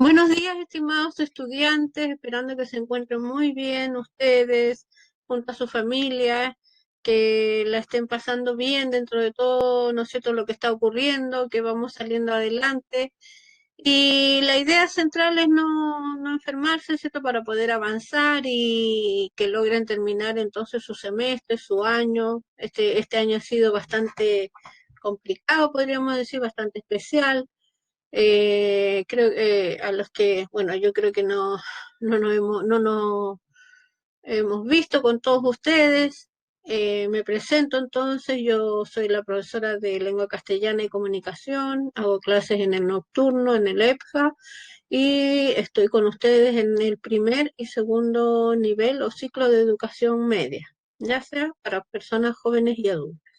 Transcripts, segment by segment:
Buenos días, estimados estudiantes, esperando que se encuentren muy bien ustedes, junto a su familia, que la estén pasando bien dentro de todo, ¿no es cierto?, lo que está ocurriendo, que vamos saliendo adelante. Y la idea central es no enfermarse, ¿cierto?, para poder avanzar y que logren terminar entonces su semestre, su año. Este año ha sido bastante complicado, podríamos decir, bastante especial. Creo a los que, bueno, yo creo que no nos hemos visto con todos ustedes. Me presento entonces, yo soy la profesora de lengua castellana y comunicación, hago clases en el nocturno, en el EPJA, y estoy con ustedes en el primer y segundo nivel o ciclo de educación media, ya sea para personas jóvenes y adultas.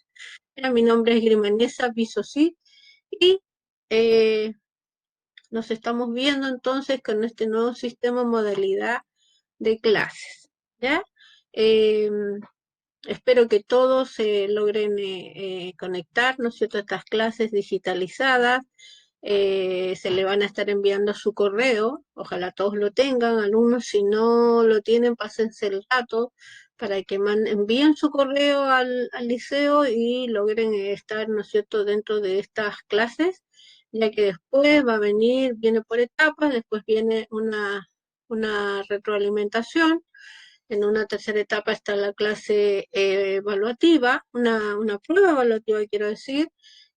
Mi nombre es Grimanesa Bisosí y eh, nos estamos viendo entonces con este nuevo sistema modalidad de clases, ¿ya? Eh, Espero que todos se logren conectar, ¿no es cierto?, a estas clases digitalizadas. Se le van a estar enviando a su correo, ojalá todos lo tengan, alumnos, si no lo tienen, pásense el dato para que envíen su correo al liceo y logren estar, ¿no es cierto?, dentro de estas clases, ya que después va a venir, viene por etapas, después viene una retroalimentación. En una tercera etapa está la clase evaluativa, una prueba evaluativa, quiero decir,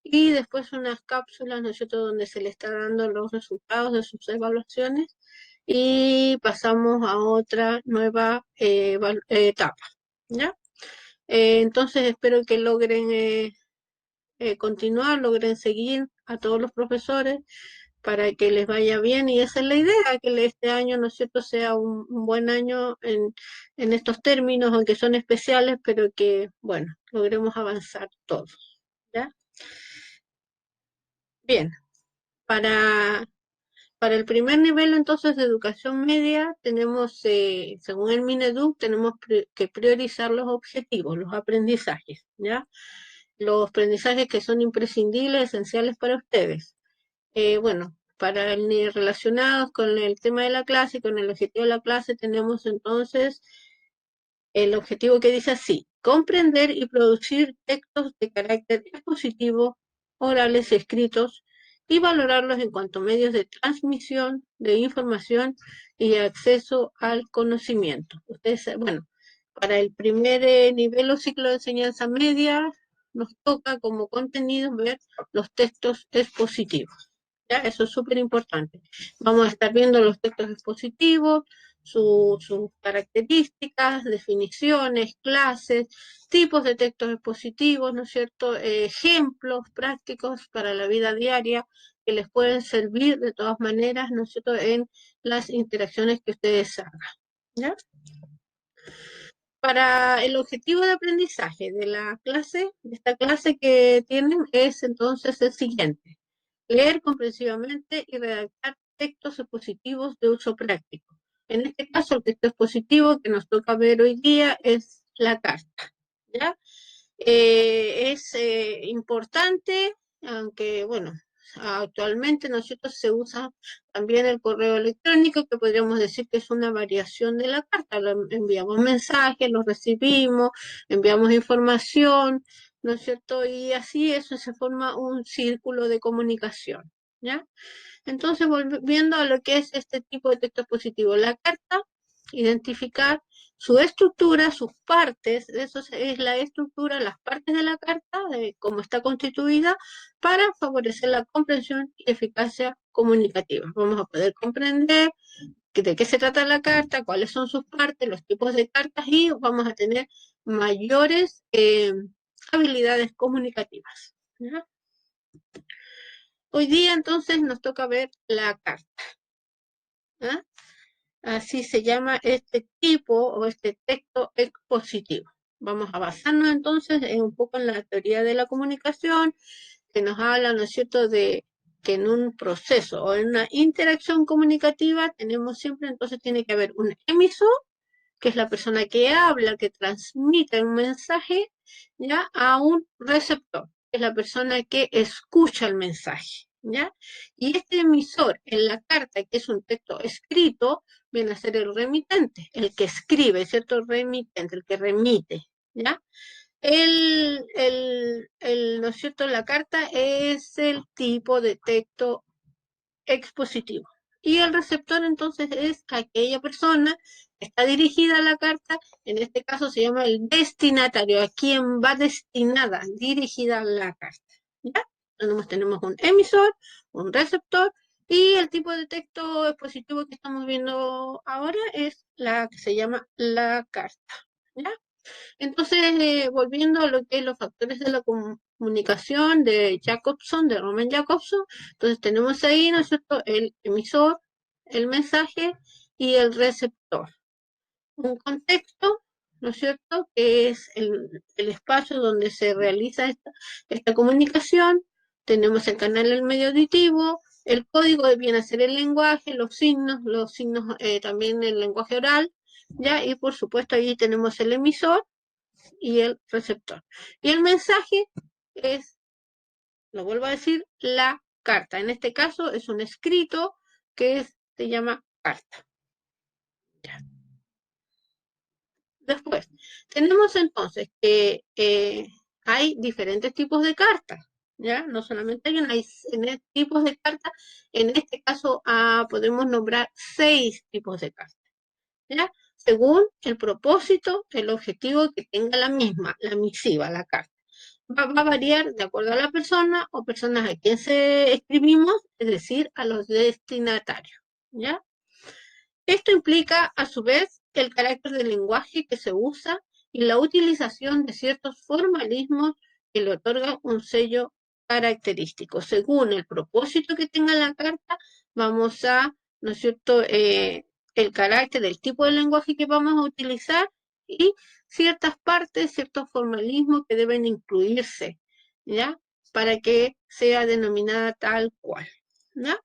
y después unas cápsulas, ¿no es cierto?, donde se le está dando los resultados de sus evaluaciones y pasamos a otra nueva etapa, ¿ya? Entonces espero que logren continuar, logren seguir a todos los profesores para que les vaya bien, y esa es la idea, que este año, ¿no es cierto?, sea un buen año en estos términos, aunque son especiales, pero que, bueno, logremos avanzar todos, ¿ya? Bien, para, para el primer nivel entonces de educación media tenemos, según el Mineduc, tenemos que priorizar los objetivos, los aprendizajes, ¿ya? Los aprendizajes que son imprescindibles, esenciales para ustedes. Bueno, relacionados con el tema de la clase, con el objetivo de la clase, tenemos entonces el objetivo que dice así: comprender y producir textos de carácter expositivo, orales y escritos, y valorarlos en cuanto a medios de transmisión de información y acceso al conocimiento. Ustedes, bueno, para el primer nivel o ciclo de enseñanza media, nos toca como contenido ver los textos expositivos. ¿Ya? Eso es súper importante. Vamos a estar viendo los textos expositivos, sus características, definiciones, clases, tipos de textos expositivos, ¿no es cierto? Ejemplos prácticos para la vida diaria que les pueden servir de todas maneras, ¿no es cierto?, en las interacciones que ustedes hagan, ¿ya? Para el objetivo de aprendizaje de la clase, de esta clase que tienen, es entonces el siguiente: leer comprensivamente y redactar textos expositivos de uso práctico. En este caso, el texto expositivo que nos toca ver hoy día es la carta, ¿ya? Es importante, aunque, bueno, actualmente nosotros se usa también el correo electrónico, que podríamos decir que es una variación de la carta. Enviamos mensajes, los recibimos, enviamos información, ¿no es cierto? Y así eso se forma un círculo de comunicación, ¿ya? Entonces, volviendo a lo que es este tipo de texto positivo, la carta, identificar su estructura, sus partes, eso es la estructura, las partes de la carta, de cómo está constituida, para favorecer la comprensión y eficacia comunicativa. Vamos a poder comprender de qué se trata la carta, cuáles son sus partes, los tipos de cartas, y vamos a tener mayores habilidades comunicativas, ¿ya? Hoy día entonces nos toca ver la carta, ¿ya? Así se llama este tipo o este texto expositivo. Vamos a basarnos entonces un poco en la teoría de la comunicación, que nos habla, ¿no es cierto?, de que en un proceso o en una interacción comunicativa tenemos siempre, entonces tiene que haber un emisor, que es la persona que habla, que transmite un mensaje, ya, a un receptor, que es la persona que escucha el mensaje, ¿ya? Y este emisor en la carta, que es un texto escrito, viene a ser el remitente, el que escribe, ¿cierto? Remitente, el que remite, ¿ya? ¿No es cierto? La carta es el tipo de texto expositivo. Y el receptor entonces es aquella persona que está dirigida a la carta, en este caso se llama el destinatario, a quien va destinada, dirigida la carta. ¿Ya? Tenemos un emisor, un receptor, y el tipo de texto expositivo que estamos viendo ahora es la que se llama la carta. ¿Ya? Entonces, volviendo a lo que es los factores de la comunicación de Jacobson, de Roman Jacobson, entonces tenemos ahí, ¿no es cierto?, el emisor, el mensaje y el receptor. Un contexto, ¿no es cierto?, que es el espacio donde se realiza esta comunicación. Tenemos el canal del medio auditivo, el código viene a ser el lenguaje, los signos también el lenguaje oral, ¿ya? Y por supuesto ahí tenemos el emisor y el receptor. Y el mensaje es, lo vuelvo a decir, la carta. En este caso es un escrito que se llama carta. Ya. Después, tenemos entonces que hay diferentes tipos de cartas, ¿ya? No solamente hay una, hay tipos de cartas. En este caso podemos nombrar 6 tipos de cartas, ¿ya? Según el propósito, el objetivo que tenga la misma, la misiva, la carta. Va a variar de acuerdo a la persona o personas a quien se escribimos, es decir, a los destinatarios, ¿ya? Esto implica, a su vez, el carácter del lenguaje que se usa y la utilización de ciertos formalismos que le otorgan un sello característico. Según el propósito que tenga la carta, vamos a, ¿no es cierto?, el carácter, el tipo de lenguaje que vamos a utilizar y ciertas partes, ciertos formalismos que deben incluirse, ¿ya? Para que sea denominada tal cual, ¿ya?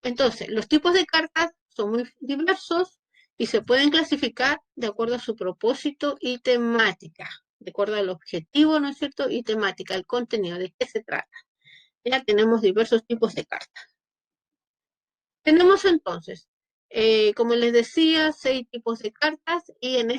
Entonces, los tipos de cartas son muy diversos y se pueden clasificar de acuerdo a su propósito y temática, de acuerdo al objetivo, ¿no es cierto? Y temática, el contenido, de qué se trata. Ya tenemos diversos tipos de cartas. Tenemos entonces, como les decía, 6 tipos de cartas y en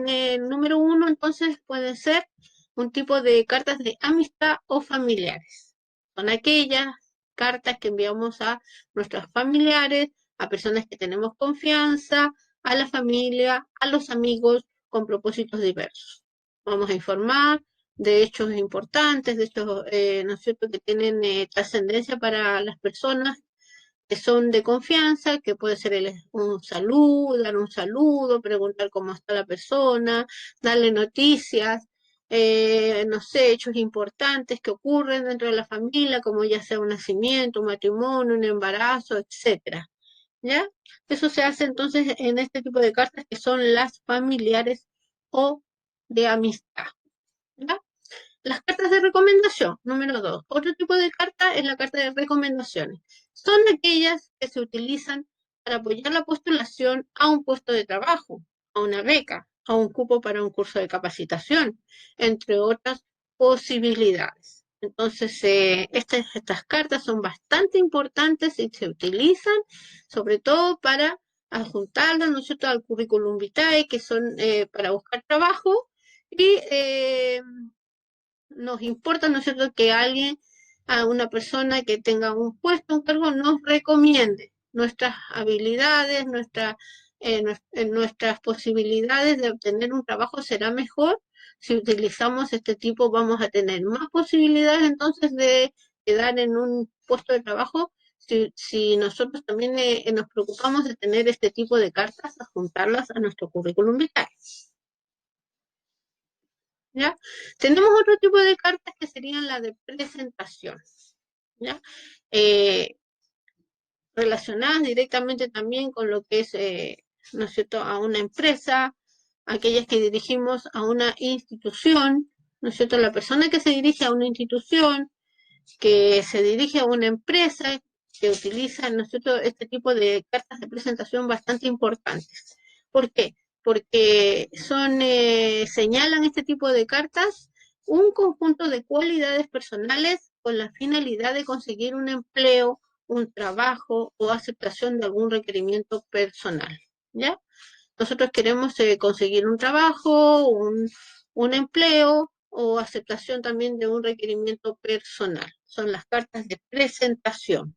el número 1 entonces pueden ser un tipo de cartas de amistad o familiares. Son aquellas cartas que enviamos a nuestros familiares, a personas que tenemos confianza, a la familia, a los amigos con propósitos diversos. Vamos a informar de hechos importantes, de hechos, ¿no es cierto?, que tienen trascendencia para las personas que son de confianza, que puede ser un saludo, dar un saludo, preguntar cómo está la persona, darle noticias, no sé, hechos importantes que ocurren dentro de la familia, como ya sea un nacimiento, un matrimonio, un embarazo, etcétera. ¿Ya? Eso se hace entonces en este tipo de cartas que son las familiares o de amistad. ¿Ya? Las cartas de recomendación, número 2. Otro tipo de carta es la carta de recomendaciones. Son aquellas que se utilizan para apoyar la postulación a un puesto de trabajo, a una beca, a un cupo para un curso de capacitación, entre otras posibilidades. Entonces, estas cartas son bastante importantes y se utilizan sobre todo para adjuntarlas, ¿no es cierto?, al currículum vitae, que son para buscar trabajo, y nos importa, ¿no es cierto?, que alguien, a una persona que tenga un puesto, un cargo, nos recomiende nuestras habilidades, nuestras posibilidades de obtener un trabajo será mejor. Si utilizamos este tipo, vamos a tener más posibilidades entonces de quedar en un puesto de trabajo si nosotros también nos preocupamos de tener este tipo de cartas, a juntarlas a nuestro currículum vitae. ¿Ya? Tenemos otro tipo de cartas que serían las de presentación, ¿ya? Eh, Relacionadas directamente también con lo que es, ¿no es cierto?, a una empresa, aquellas que dirigimos a una institución, ¿no es cierto?, la persona que se dirige a una institución, que se dirige a una empresa, que utiliza, ¿no es cierto?, este tipo de cartas de presentación bastante importantes. ¿Por qué? Porque señalan este tipo de cartas un conjunto de cualidades personales con la finalidad de conseguir un empleo, un trabajo o aceptación de algún requerimiento personal, ¿ya? Nosotros queremos conseguir un trabajo, un empleo o aceptación también de un requerimiento personal. Son las cartas de presentación.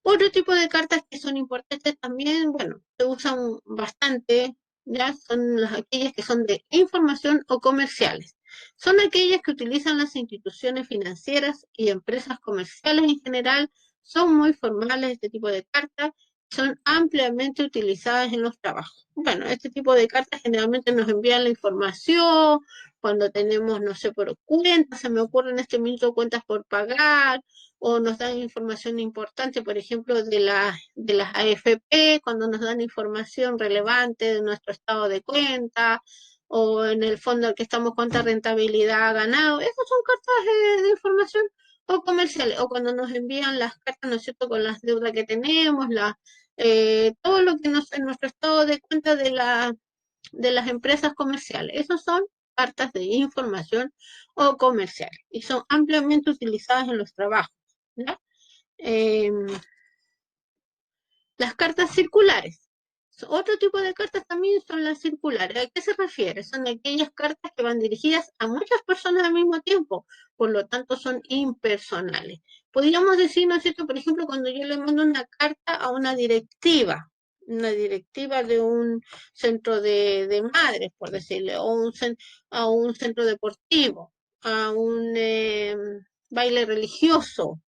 Otro tipo de cartas que son importantes también, bueno, se usan bastante, ya son aquellas que son de información o comerciales. Son aquellas que utilizan las instituciones financieras y empresas comerciales en general. Son muy formales este tipo de cartas, son ampliamente utilizadas en los trabajos. Bueno, este tipo de cartas generalmente nos envían la información cuando tenemos, no sé, por cuentas, se me ocurre en este minuto cuentas por pagar, o nos dan información importante, por ejemplo, de las AFP, cuando nos dan información relevante de nuestro estado de cuenta, o en el fondo al que estamos cuánta rentabilidad ha ganado. Esas son cartas de información o comerciales, o cuando nos envían las cartas, ¿no es cierto?, con las deudas que tenemos, todo lo que nos, en nuestro estado de cuenta de las empresas comerciales. Esos son cartas de información o comerciales y son ampliamente utilizadas en los trabajos, ¿ya? Eh, las cartas circulares. Otro tipo de cartas también son las circulares. ¿A qué se refiere? Son aquellas cartas que van dirigidas a muchas personas al mismo tiempo, por lo tanto son impersonales. Podríamos decir, ¿no es cierto? Por ejemplo, cuando yo le mando una carta a una directiva de un centro de madres, por decirle, o a un centro deportivo, a un baile religioso,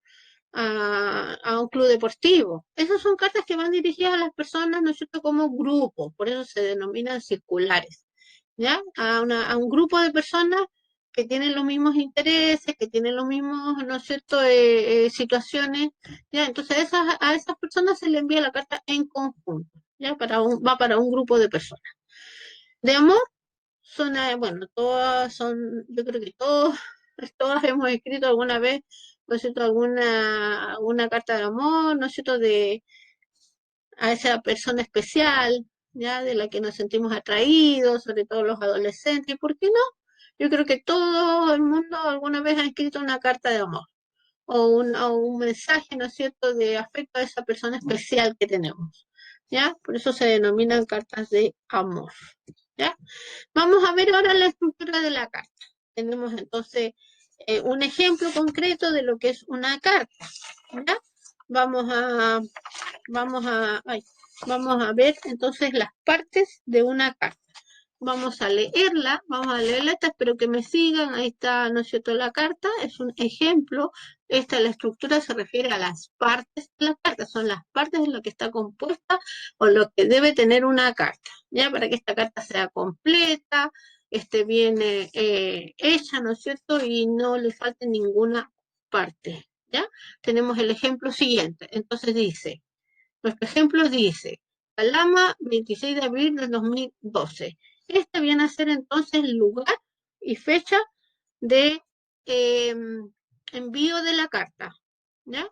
a un club deportivo. Esas son cartas que van dirigidas a las personas, ¿no es cierto?, como grupos, por eso se denominan circulares, ¿ya? A un grupo de personas que tienen los mismos intereses, que tienen los mismos, ¿no es cierto?, situaciones, ¿ya? Entonces a esas personas se le envía la carta en conjunto, ¿ya? Va para un grupo de personas. De amor, son, bueno, todas son, yo creo que todas hemos escrito alguna vez, ¿no es cierto?, alguna carta de amor, ¿no es cierto?, a esa persona especial, ya, de la que nos sentimos atraídos, sobre todo los adolescentes, ¿y por qué no? Yo creo que todo el mundo alguna vez ha escrito una carta de amor o un mensaje, ¿no es cierto?, de afecto a esa persona especial que tenemos, ¿ya? Por eso se denominan cartas de amor, ¿ya? Vamos a ver ahora la estructura de la carta. Tenemos entonces un ejemplo concreto de lo que es una carta, ¿ya? Vamos a, ay, vamos a ver entonces las partes de una carta. Vamos a leerla, esta, espero que me sigan, ahí está, ¿no es cierto?, la carta, es un ejemplo, la estructura se refiere a las partes de la carta, son las partes de lo que está compuesta o lo que debe tener una carta, ya, para que esta carta sea completa, esté bien hecha, ¿no es cierto?, y no le falte ninguna parte, ¿ya? Tenemos el ejemplo siguiente, entonces dice, nuestro ejemplo dice, Calama, 26 de abril del 2012. Este viene a ser entonces el lugar y fecha de eh, envío de la carta, ¿ya?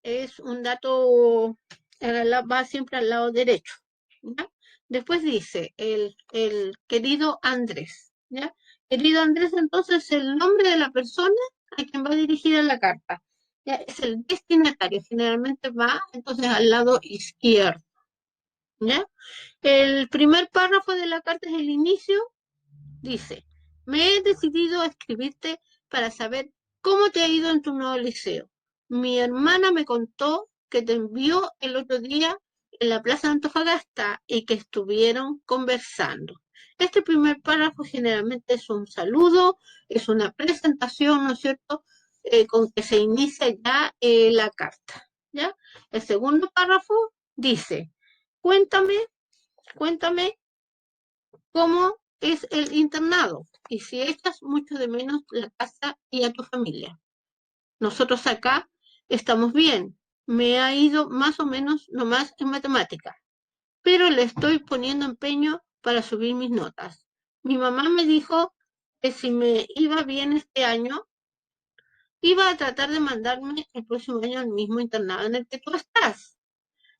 Es un dato, va siempre al lado derecho, ¿ya? Después dice, el querido Andrés, ¿ya? Querido Andrés, entonces, el nombre de la persona a quien va dirigida la carta. ¿Ya? Es el destinatario, generalmente va entonces al lado izquierdo, ¿ya? El primer párrafo de la carta es el inicio, dice, me he decidido a escribirte para saber cómo te ha ido en tu nuevo liceo. Mi hermana me contó que te envió el otro día en la Plaza de Antofagasta y que estuvieron conversando. Este primer párrafo generalmente es un saludo, es una presentación, ¿no es cierto?, con que se inicia ya la carta, ¿ya? El segundo párrafo dice, cuéntame, cuéntame cómo es el internado y si echas mucho de menos la casa y a tu familia. Nosotros acá estamos bien. Me ha ido más o menos nomás en matemática, pero le estoy poniendo empeño para subir mis notas. Mi mamá me dijo que si me iba bien este año, iba a tratar de mandarme el próximo año al mismo internado en el que tú estás.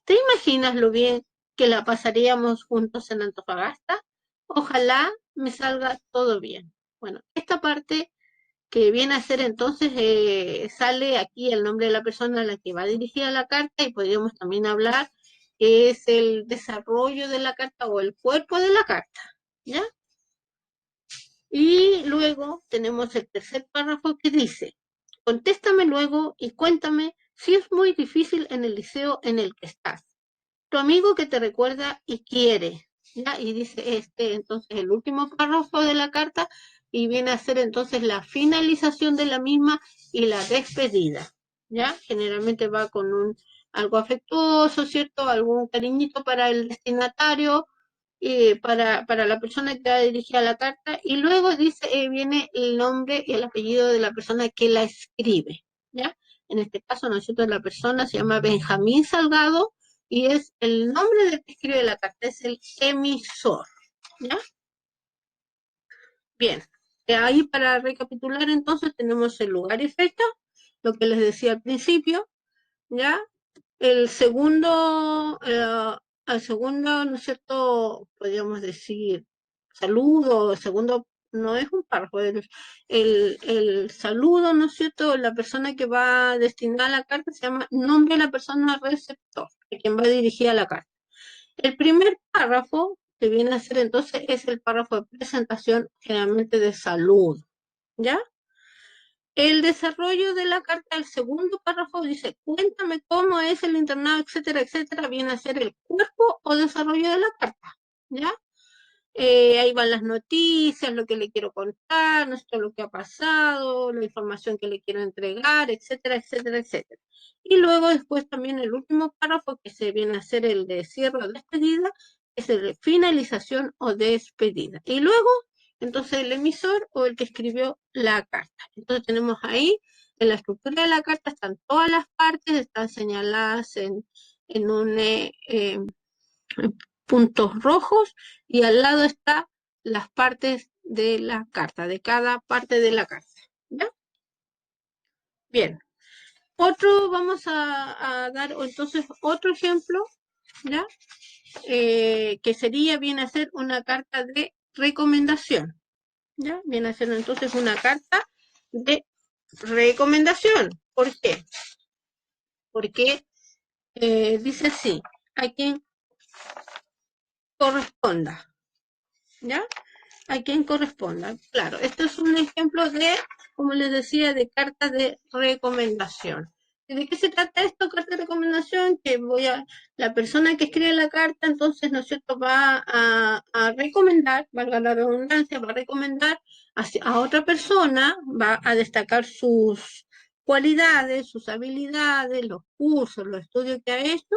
¿Te imaginas lo bien que la pasaríamos juntos en Antofagasta? Ojalá me salga todo bien. Bueno, esta parte que viene a ser entonces, sale aquí el nombre de la persona a la que va dirigida la carta y podríamos también hablar que es el desarrollo de la carta o el cuerpo de la carta, ¿ya? Y luego tenemos el tercer párrafo que dice, contéstame luego y cuéntame si es muy difícil en el liceo en el que estás. Tu amigo que te recuerda y quiere, ¿ya? Y dice entonces, el último párrafo de la carta y viene a ser entonces la finalización de la misma y la despedida, ¿ya? Generalmente va con algo afectuoso, ¿cierto? Algún cariñito para el destinatario, para la persona que va dirigida la carta, y luego dice, viene el nombre y el apellido de la persona que la escribe, ¿ya? En este caso, nosotros la persona se llama Benjamín Salgado, y es el nombre del que escribe la carta, es el emisor, ¿ya? Bien, ahí para recapitular entonces tenemos el lugar y fecha, lo que les decía al principio, ¿ya? El segundo, al segundo, ¿no es cierto? Podríamos decir saludo, el segundo no es un párrafo, el saludo, ¿no es cierto? La persona que va destinada a la carta se llama nombre de la persona receptor, a quien va dirigida la carta. El primer párrafo, que viene a ser entonces, es el párrafo de presentación, generalmente de salud, ¿ya? El desarrollo de la carta, el segundo párrafo dice, cuéntame cómo es el internado, etcétera, etcétera, viene a ser el cuerpo o desarrollo de la carta, ¿ya? Ahí van las noticias, lo que le quiero contar, no sé, lo que ha pasado, la información que le quiero entregar, etcétera, etcétera, etcétera. Y luego después también el último párrafo que se viene a ser el de cierre o despedida, es el de finalización o despedida. Y luego, entonces, el emisor o el que escribió la carta. Entonces tenemos ahí, en la estructura de la carta están todas las partes, están señaladas en un puntos rojos, y al lado está las partes de la carta, de cada parte de la carta, ¿ya? Bien, vamos a dar entonces otro ejemplo, ¿ya? Que sería, viene a ser una carta de recomendación, ¿ya? Viene a ser entonces una carta de recomendación. ¿Por qué? Porque dice así, a quien corresponda, ¿ya? A quien corresponda. Claro, esto es un ejemplo de, como les decía, de carta de recomendación. ¿De qué se trata esto, carta de recomendación? Que la persona que escribe la carta, entonces, ¿no es cierto?, va a recomendar, valga la redundancia, va a recomendar a otra persona, va a destacar sus cualidades, sus habilidades, los cursos, los estudios que ha hecho,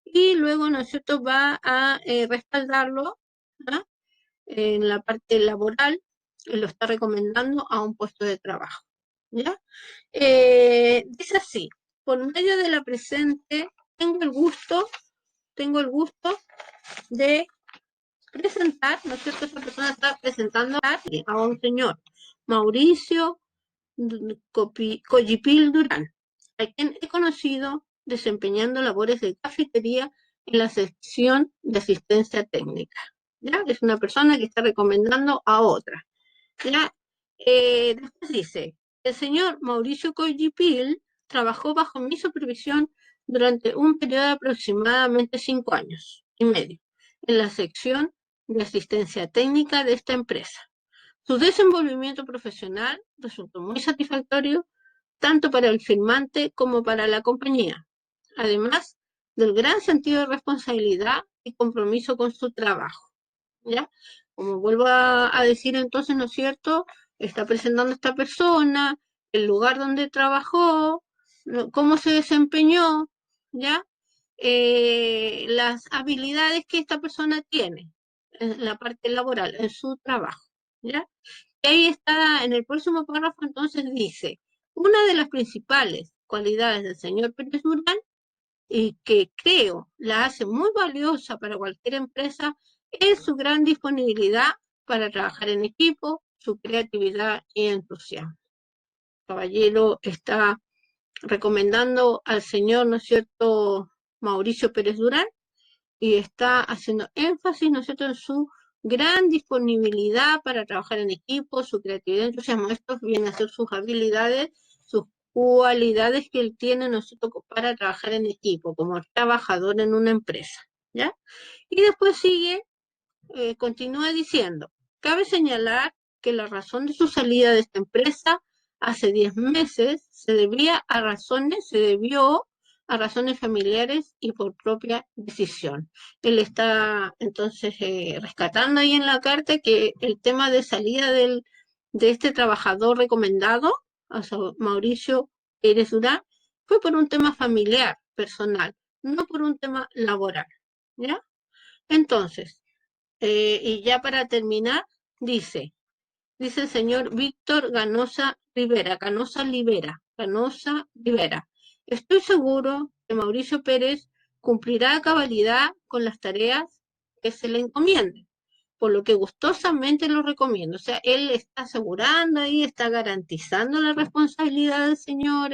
y luego, ¿no es cierto?, va a respaldarlo, ¿no?, en la parte laboral, lo está recomendando a un puesto de trabajo, ¿ya? Dice así, por medio de la presente, tengo el gusto de presentar, ¿no es cierto? Esta persona está presentando a un señor, Mauricio Collipil Durán, a quien he conocido desempeñando labores de cafetería en la sección de asistencia técnica. ¿Ya? Es una persona que está recomendando a otra. ¿Ya? Después dice, el señor Mauricio Collipil trabajó bajo mi supervisión durante un periodo de aproximadamente 5 años y medio en la sección de asistencia técnica de esta empresa. Su desenvolvimiento profesional resultó muy satisfactorio tanto para el firmante como para la compañía, además del gran sentido de responsabilidad y compromiso con su trabajo, ¿ya? Como vuelvo a decir entonces, ¿no es cierto? Está presentando a esta persona, el lugar donde trabajó, cómo se desempeñó, ¿ya? Las habilidades que esta persona tiene en la parte laboral, en su trabajo, ¿ya? Y ahí está, en el próximo párrafo entonces dice, una de las principales cualidades del señor Pérez Durán y que creo la hace muy valiosa para cualquier empresa es su gran disponibilidad para trabajar en equipo, su creatividad y entusiasmo. Caballero está recomendando al señor, ¿no es cierto?, Mauricio Pérez Durán, y está haciendo énfasis, ¿no es cierto?, en su gran disponibilidad para trabajar en equipo, su creatividad, entusiasmo, estos vienen a ser sus habilidades, sus cualidades que él tiene, ¿no es cierto?, para trabajar en equipo, como trabajador en una empresa, ¿ya? Y después sigue, continúa diciendo, cabe señalar que la razón de su salida de esta empresa hace 10 meses se debió a razones familiares y por propia decisión. Él está entonces rescatando ahí en la carta que el tema de salida de este trabajador recomendado, o sea, Mauricio Pérez Durán, fue por un tema familiar, personal, no por un tema laboral, ¿ya? Entonces, y ya para terminar, dice el señor Víctor Ganosa Rivera. Estoy seguro que Mauricio Pérez cumplirá a cabalidad con las tareas que se le encomienden, por lo que gustosamente lo recomiendo. O sea, él está asegurando ahí, está garantizando la responsabilidad del señor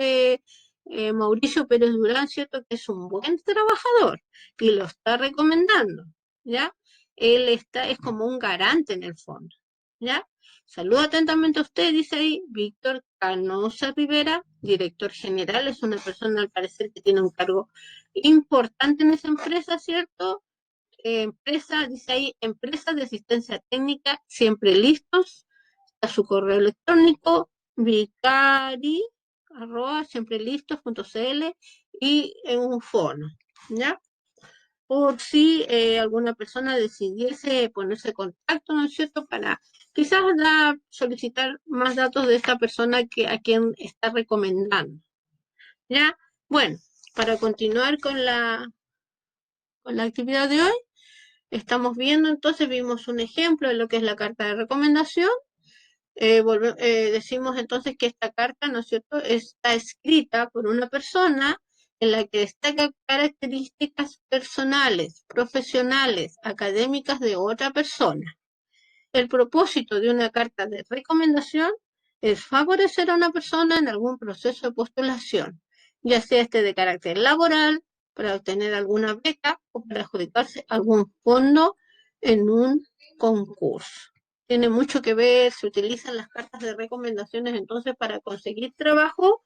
Mauricio Pérez Durán, ¿cierto? Que es un buen trabajador y lo está recomendando, ¿ya? Él es como un garante en el fondo, ¿ya? Saludo atentamente a usted, dice ahí Víctor Canosa Rivera, director general, es una persona al parecer que tiene un cargo importante en esa empresa, ¿cierto? Empresa, dice ahí, empresas de asistencia técnica, siempre listos, a su correo electrónico, vicari, arroba, siempre listos.cl y en un fono, ¿ya? Por si alguna persona decidiese ponerse en contacto, ¿no es cierto?, para quizás solicitar más datos de esta persona que a quien está recomendando, ¿ya? Bueno, para continuar con la actividad de hoy, estamos viendo entonces, vimos un ejemplo de lo que es la carta de recomendación. Decimos entonces que esta carta, ¿no es cierto?, está escrita por una persona en la que destaca características personales, profesionales, académicas de otra persona. El propósito de una carta de recomendación es favorecer a una persona en algún proceso de postulación, ya sea este de carácter laboral, para obtener alguna beca o para adjudicarse algún fondo en un concurso. Tiene mucho que ver, se utilizan las cartas de recomendaciones entonces para conseguir trabajo,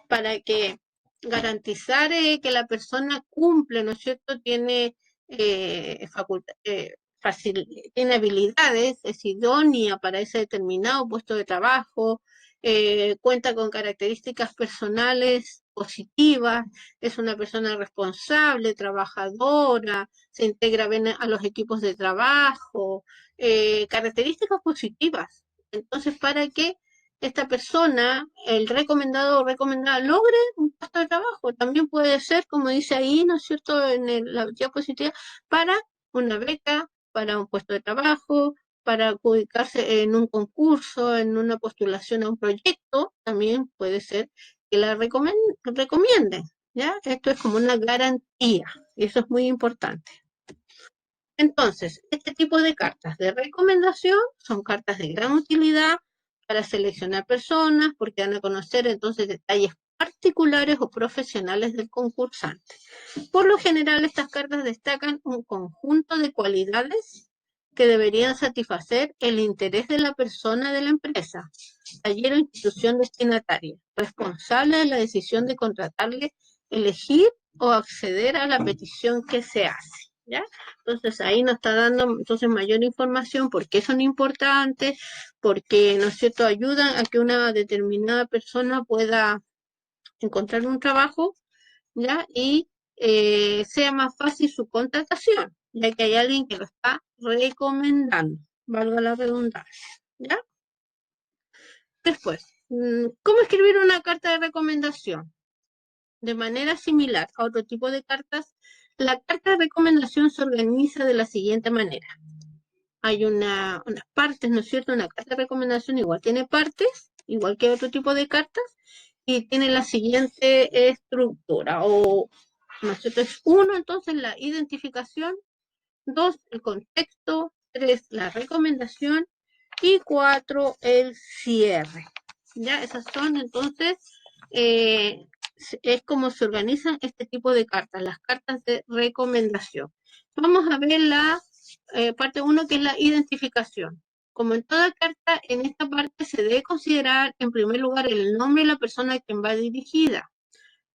para que garantizar que la persona cumple, ¿no es cierto? Tiene tiene habilidades, es idónea para ese determinado puesto de trabajo, cuenta con características personales positivas, es una persona responsable, trabajadora, se integra bien a los equipos de trabajo, características positivas. Entonces, para que esta persona, el recomendado o recomendada, logre un puesto de trabajo, también puede ser, como dice ahí, ¿no es cierto?, la diapositiva, para una beca, para un puesto de trabajo, para ubicarse en un concurso, en una postulación a un proyecto, también puede ser que la recomienden, ¿ya? Esto es como una garantía, y eso es muy importante. Entonces, este tipo de cartas de recomendación son cartas de gran utilidad para seleccionar personas, porque van a conocer entonces detalles particulares o profesionales del concursante. Por lo general, estas cartas destacan un conjunto de cualidades que deberían satisfacer el interés de la persona de la empresa, taller o institución destinataria, responsable de la decisión de contratarle, elegir o acceder a la petición que se hace, ¿ya? Entonces ahí nos está dando entonces mayor información, por qué son importantes, porque, ¿no es cierto?, ayudan a que una determinada persona pueda encontrar un trabajo, ¿ya? Y sea más fácil su contratación, ya que hay alguien que lo está recomendando, valga la redundancia, ¿ya? Después, ¿cómo escribir una carta de recomendación? De manera similar a otro tipo de cartas, la carta de recomendación se organiza de la siguiente manera. Hay unas partes, ¿no es cierto? Una carta de recomendación igual tiene partes, igual que otro tipo de cartas, y tiene la siguiente estructura, o, ¿no es cierto? Es uno, entonces, la identificación, 2, el contexto, 3, la recomendación, y 4, el cierre. Ya, esas son entonces, es como se organizan este tipo de cartas, las cartas de recomendación. Vamos a ver la parte uno, que es la identificación. Como en toda carta, en esta parte se debe considerar en primer lugar el nombre de la persona a quien va dirigida,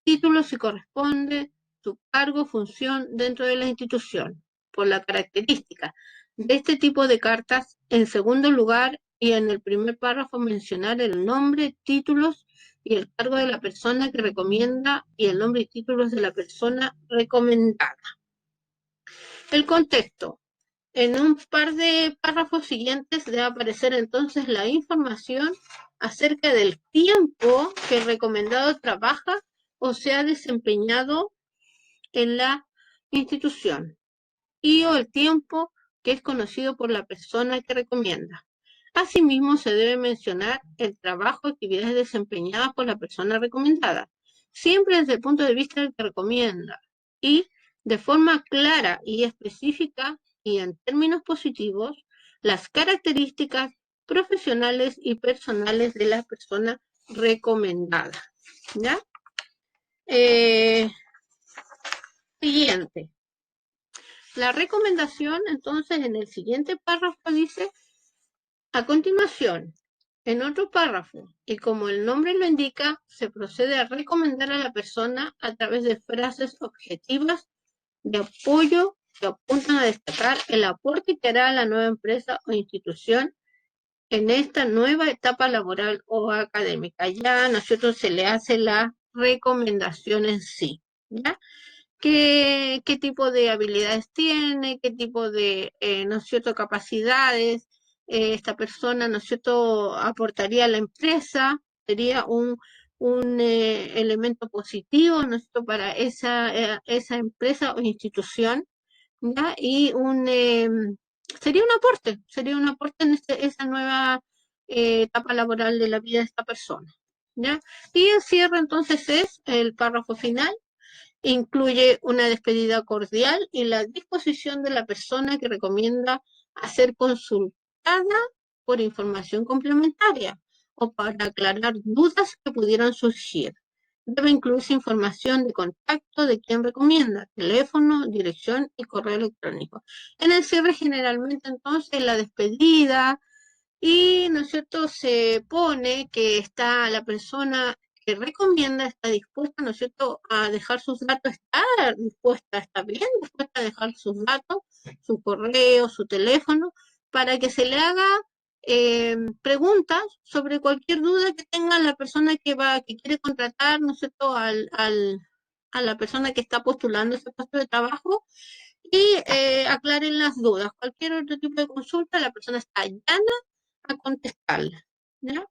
título si corresponde, su cargo, función dentro de la institución, por la característica de este tipo de cartas. En segundo lugar, y en el primer párrafo, mencionar el nombre, títulos y el cargo de la persona que recomienda y el nombre y títulos de la persona recomendada. El contexto. En un par de párrafos siguientes debe aparecer entonces la información acerca del tiempo que el recomendado trabaja o se ha desempeñado en la institución y o el tiempo que es conocido por la persona que recomienda. Asimismo, se debe mencionar el trabajo o actividades desempeñadas por la persona recomendada, siempre desde el punto de vista del que recomienda y de forma clara y específica y en términos positivos las características profesionales y personales de la persona recomendada. ¿Ya? Eh, Siguiente. La recomendación, entonces, en el siguiente párrafo dice, a continuación, en otro párrafo, y como el nombre lo indica, se procede a recomendar a la persona a través de frases objetivas de apoyo que apuntan a destacar el aporte que hará la nueva empresa o institución en esta nueva etapa laboral o académica. Ya, ¿no es cierto?, se le hace la recomendación en sí, ¿ya? Qué tipo de habilidades tiene, qué tipo de, ¿no es cierto?, capacidades esta persona, ¿no es cierto?, aportaría a la empresa, sería un elemento positivo, ¿no es cierto?, para esa empresa o institución, ¿ya? Y sería un aporte en esa nueva etapa laboral de la vida de esta persona, ¿ya? Y el cierre entonces es el párrafo final. Incluye una despedida cordial y la disposición de la persona que recomienda a ser consultada por información complementaria o para aclarar dudas que pudieran surgir. Debe incluirse información de contacto de quien recomienda, teléfono, dirección y correo electrónico. En el cierre generalmente entonces la despedida y, ¿no es cierto?, se pone que está la persona que recomienda, está dispuesta, ¿no es cierto?, a dejar sus datos, está dispuesta, está bien dispuesta a dejar sus datos, su correo, su teléfono, para que se le haga preguntas sobre cualquier duda que tenga la persona que quiere contratar, ¿no es cierto?, a la persona que está postulando ese puesto de trabajo y aclaren las dudas. Cualquier otro tipo de consulta, la persona está llana a contestarla, ¿ya?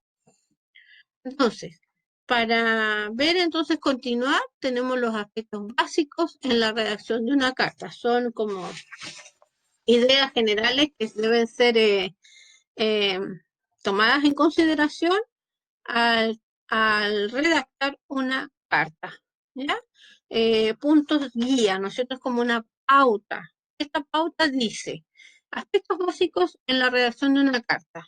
Entonces, para ver entonces continuar, tenemos los aspectos básicos en la redacción de una carta. Son como ideas generales que deben ser eh, tomadas en consideración al, al redactar una carta, ¿ya? Puntos guía, ¿no es cierto? Es como una pauta. Esta pauta dice aspectos básicos en la redacción de una carta.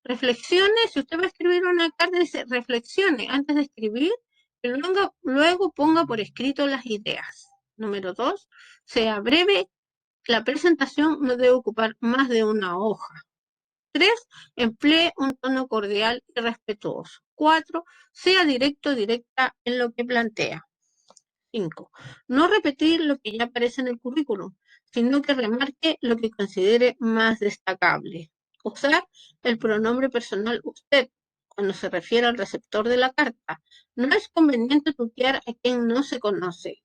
Reflexiones, si usted va a escribir una carta, dice reflexione antes de escribir y luego ponga por escrito las ideas. Número 2, sea breve, la presentación no debe ocupar más de una hoja. 3, emplee un tono cordial y respetuoso. 4, sea directo, directa en lo que plantea. 5, no repetir lo que ya aparece en el currículum, sino que remarque lo que considere más destacable. Usar el pronombre personal usted cuando se refiere al receptor de la carta. No es conveniente tutear a quien no se conoce.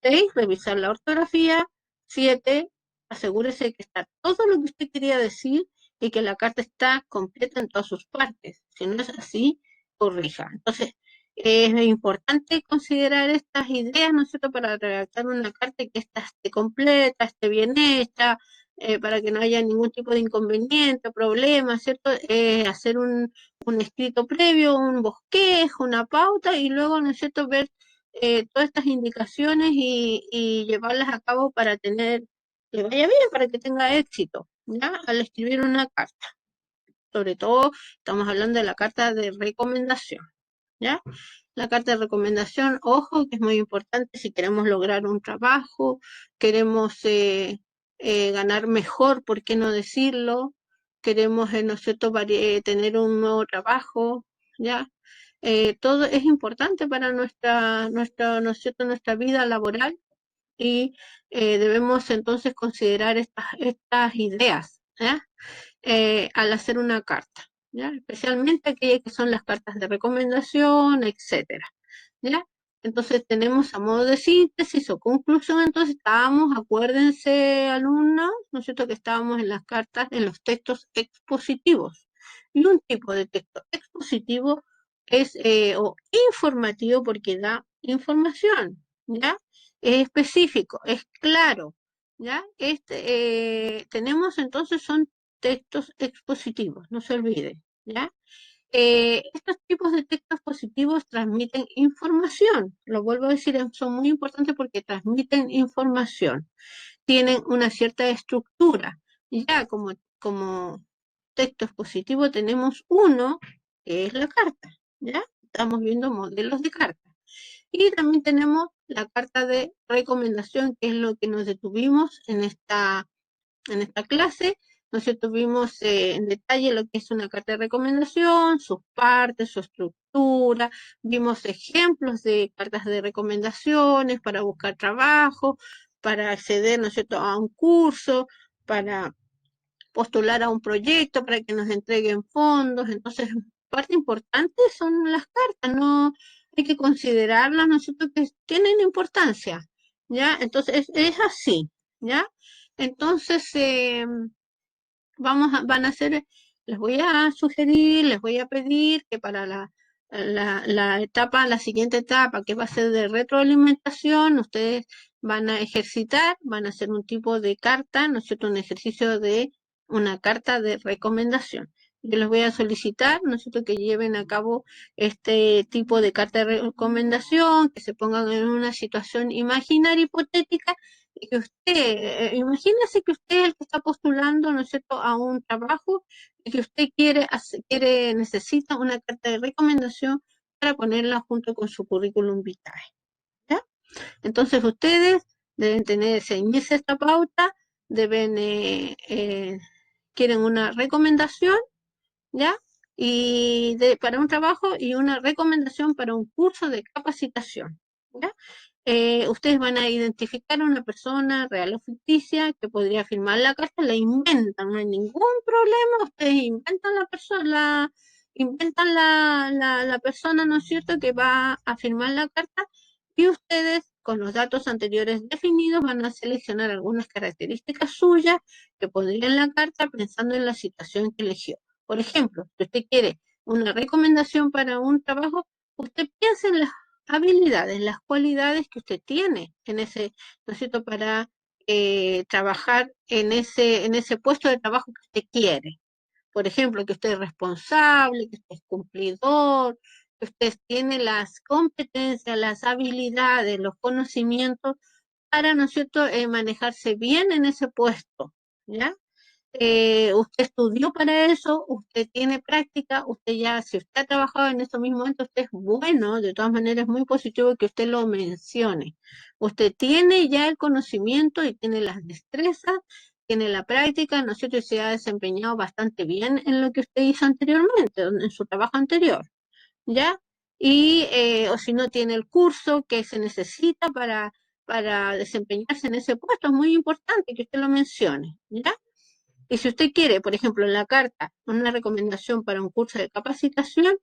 6, revisar la ortografía. 7, asegúrese de que está todo lo que usted quería decir y que la carta está completa en todas sus partes. Si no es así, corrija. Entonces, es importante considerar estas ideas, ¿no es cierto?, para redactar una carta y que esta esté completa, esté bien hecha, para que no haya ningún tipo de inconveniente, problema, ¿cierto? Hacer un escrito previo, un bosquejo, una pauta y luego, ¿no es cierto?, ver todas estas indicaciones y llevarlas a cabo para que vaya bien, para que tenga éxito, ¿ya? Al escribir una carta. Sobre todo, estamos hablando de la carta de recomendación, ¿ya? La carta de recomendación, ojo, que es muy importante si queremos lograr un trabajo, queremos ganar mejor, ¿por qué no decirlo? Queremos, ¿no es cierto?, tener un nuevo trabajo, ¿ya? Todo es importante para ¿no es cierto?, nuestra vida laboral y debemos entonces considerar estas ideas, ¿ya? Al hacer una carta, ¿ya? Especialmente aquellas que son las cartas de recomendación, etcétera, ¿ya? Entonces tenemos a modo de síntesis o conclusión, entonces estábamos, acuérdense alumnos, ¿no es cierto?, que estábamos en las cartas, en los textos expositivos. Y un tipo de texto expositivo es o informativo porque da información, ¿ya? Es específico, es claro, ¿ya? Tenemos entonces son textos expositivos, no se olvide, ¿ya? Estos tipos de textos positivos transmiten información, lo vuelvo a decir, son muy importantes porque transmiten información, tienen una cierta estructura, y ya como texto expositivo tenemos uno que es la carta, ¿ya? Estamos viendo modelos de carta. Y también tenemos la carta de recomendación, que es lo que nos detuvimos en esta clase, ¿no es cierto? Vimos en detalle lo que es una carta de recomendación, sus partes, su estructura, vimos ejemplos de cartas de recomendaciones para buscar trabajo, para acceder, ¿no es cierto?, a un curso, para postular a un proyecto, para que nos entreguen fondos. Entonces, parte importante son las cartas, no hay que considerarlas, ¿no es cierto?, que tienen importancia, ¿ya? Entonces, es así, ¿ya? Entonces, van a hacer, les voy a sugerir, les voy a pedir que para la siguiente etapa, que va a ser de retroalimentación, ustedes van a ejercitar, van a hacer un tipo de carta, ¿no es cierto?, un ejercicio de una carta de recomendación. Yo les voy a solicitar, ¿no es cierto?, que lleven a cabo este tipo de carta de recomendación, que se pongan en una situación imaginaria, hipotética, y que imagínese que usted es el que está postulando, ¿no es cierto?, a un trabajo y que usted necesita una carta de recomendación para ponerla junto con su currículum vitae, ¿ya? Entonces ustedes deben ceñirse esta pauta, deben, quieren una recomendación, ¿ya? Para un trabajo y una recomendación para un curso de capacitación, ¿ya? Ustedes van a identificar a una persona real o ficticia que podría firmar la carta, la inventan, no hay ningún problema, ustedes inventan la persona, la persona, ¿no es cierto?, que va a firmar la carta, y ustedes, con los datos anteriores definidos, van a seleccionar algunas características suyas que pondrían en la carta pensando en la situación que eligió. Por ejemplo, si usted quiere una recomendación para un trabajo, usted piensa en las habilidades, las cualidades que usted tiene en ese, ¿no es cierto?, para trabajar en ese puesto de trabajo que usted quiere. Por ejemplo, que usted es responsable, que usted es cumplidor, que usted tiene las competencias, las habilidades, los conocimientos para, ¿no es cierto?, manejarse bien en ese puesto, ¿ya? Usted estudió para eso, usted tiene práctica, usted ya, si usted ha trabajado en estos mismos momentos, usted es bueno, de todas maneras es muy positivo que usted lo mencione. Usted tiene ya el conocimiento y tiene las destrezas, tiene la práctica, ¿no es cierto?, y se ha desempeñado bastante bien en lo que usted hizo anteriormente, en su trabajo anterior, ¿ya? O si no tiene el curso que se necesita para desempeñarse en ese puesto, es muy importante que usted lo mencione, ¿ya? Y si usted quiere, por ejemplo, en la carta, una recomendación para un curso de capacitación,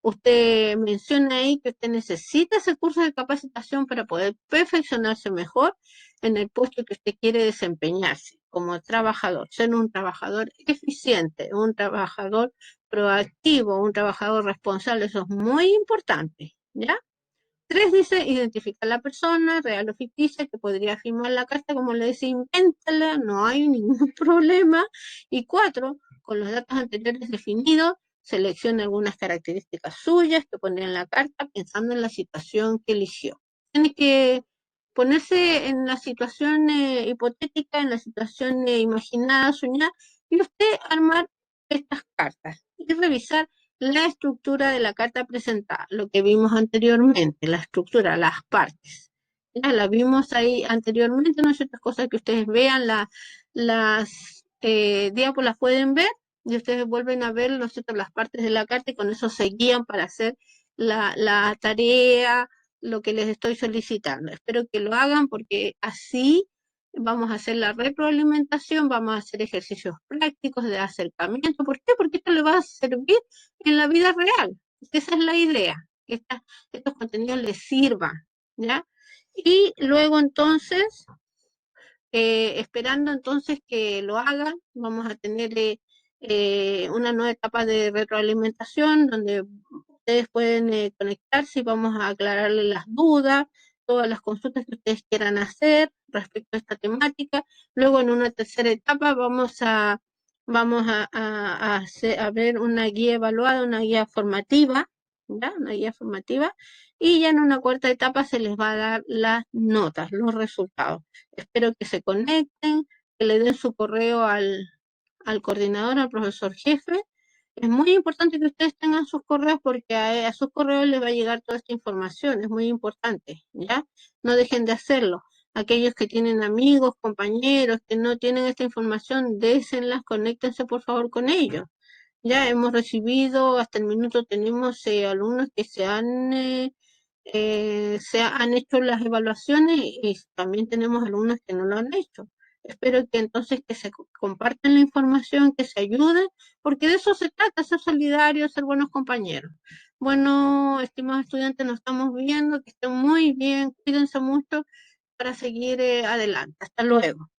usted menciona ahí que usted necesita ese curso de capacitación para poder perfeccionarse mejor en el puesto que usted quiere desempeñarse como trabajador, ser un trabajador eficiente, un trabajador proactivo, un trabajador responsable, eso es muy importante, ¿ya? 3 dice, identificar la persona, real o ficticia, que podría firmar la carta, como le decía, invéntala, no hay ningún problema. Y 4, con los datos anteriores definidos, seleccione algunas características suyas que pondría en la carta pensando en la situación que eligió. Tiene que ponerse en la situación hipotética, en la situación imaginada, soñada, y usted armar estas cartas y revisar la estructura de la carta presentada, lo que vimos anteriormente, la estructura, las partes. Ya la vimos ahí anteriormente, no hay otras cosas que ustedes vean las diapos las pueden ver y ustedes vuelven a ver, ¿no es cierto?, las partes de la carta y con eso se guían para hacer la tarea, lo que les estoy solicitando. Espero que lo hagan porque así vamos a hacer la retroalimentación, vamos a hacer ejercicios prácticos de acercamiento. ¿Por qué? Porque esto le va a servir en la vida real. Esa es la idea, que estos contenidos les sirvan, ¿ya? Y luego entonces, esperando entonces que lo hagan, vamos a tener una nueva etapa de retroalimentación donde ustedes pueden conectarse y vamos a aclararles las dudas, todas las consultas que ustedes quieran hacer respecto a esta temática. Luego en una tercera etapa vamos a ver una guía evaluada, una guía formativa, ¿ya? Una guía formativa, y ya en una cuarta etapa se les va a dar las notas, los resultados. Espero que se conecten, que le den su correo al coordinador, al profesor jefe. Es muy importante que ustedes tengan sus correos porque a sus correos les va a llegar toda esta información, es muy importante, ¿ya? No dejen de hacerlo. Aquellos que tienen amigos, compañeros que no tienen esta información, désenlas, conéctense por favor con ellos. Ya hemos recibido, hasta el minuto tenemos alumnos que se han hecho las evaluaciones y también tenemos alumnos que no lo han hecho. Espero que entonces que se compartan la información, que se ayuden, porque de eso se trata, ser solidarios, ser buenos compañeros. Bueno, estimados estudiantes, nos estamos viendo, que estén muy bien, cuídense mucho para seguir adelante. Hasta luego.